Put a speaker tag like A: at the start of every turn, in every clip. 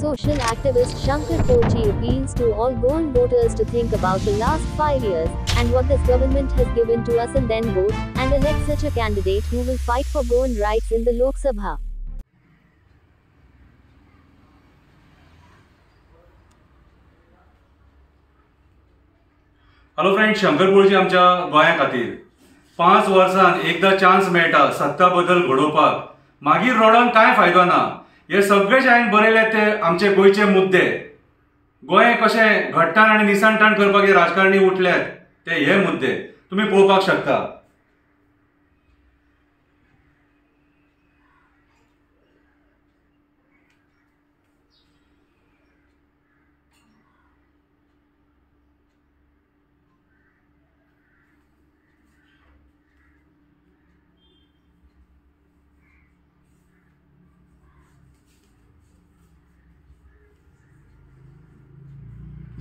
A: social activist Shankar Pochi appeals to all Goan voters to think about the last 5 years and what this government has given to us and then vote and elect such a candidate who will fight for Goan rights in the Lok Sabha.
B: Hello friend, Shankar पोळची आमच्या गोंया खातीर 5 वर्सांत एकदा chance मेळटा सत्ता बदल घडोवपाक, मागीर रडोन कांय फायदो ना. हे सगळे जे हांवें बरयले ते आमचे गोंयचे मुद्दे. गोंय कशें घट्टाण आनी निसणटाण करपाक हे राजकारणी उठल्यात ते हे मुद्दे तुम्ही पळोवपाक शकता.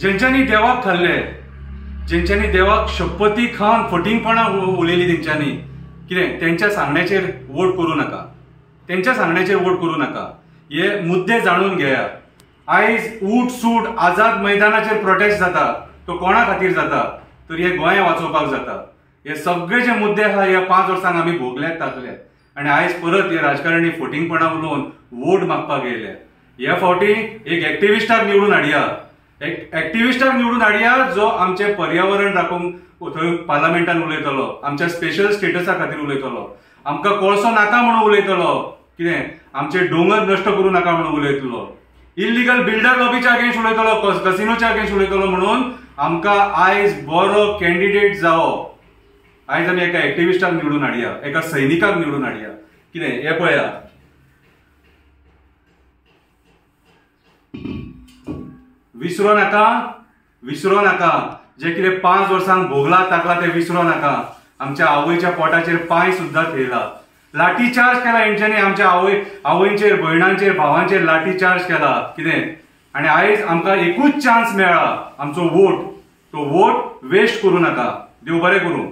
B: जेंच्यांनी देवाक खाल्ले, जेंच्यांनी देवाक शपथी खावन फटिंगपणां उलयली, तेंच्यांनी कितें तेंच्या सांगण्याचेर वोट करूं नाका, तेंच्या सांगण्याचेर वोट करूं नाका. हे मुद्दे जाणून घेया. आयज ऊट सूट आझाद मैदानाचेर प्रोटेस्ट जाता तो कोणा खातीर जाता तर हे गोंया वाचोवपाक जाता. हे सगळे जे मुद्दे आहा ह्या 5 वर्सांक आमी भोगल्यात ताकल्यात आनी आयज परत हे राजकारणी फटिंगपणां उलोवन वोट मागपाक येयले. ह्या फावटी एक एक्टिविस्टाक निवडून हाडया, एक्टिविस्टाक निवडून हाडया जो आमचे पर्यावरण राखूंक थंय पार्लमेंटान उलयतलो, आमच्या स्पेशल स्टेटसा खातीर उलयतलो, आमकां कोळसो नाका म्हणून उलयतलो, कितें आमचे दोंगर नश्ट करूं नाका म्हणून उलयतलो, इल्लीगल बिल्डर लॉबीच्या अगेन्स्ट उलयतलो, कसिनोच्या अगेन्स्ट उलयतलो. म्हणून आमकां आयज बरो कॅन्डिडेट जावो. आयज आमी एका एक्टिविस्टाक निवडून हाडया, एका सैनिकाक निवडून हाडया. कितें हे पळया, विसरो नाका, विसरो नाका. जे कितें 5 वर्सांक भोगला ताकला ते विसरो नाका. आमच्या आवयच्या पोटाचेर पांय सुद्दां थेयला, लाठीचार्ज केला हेंच्यांनी आमच्या आवयंचेर, भयणांचेर, भावांचेर लाठीचार्ज केला. कितें आनी आयज आमकां एकूच चान्स मेळ्ळा आमचो वोट. तो वोट वेस्ट करूं नाका. देव बरें करूं.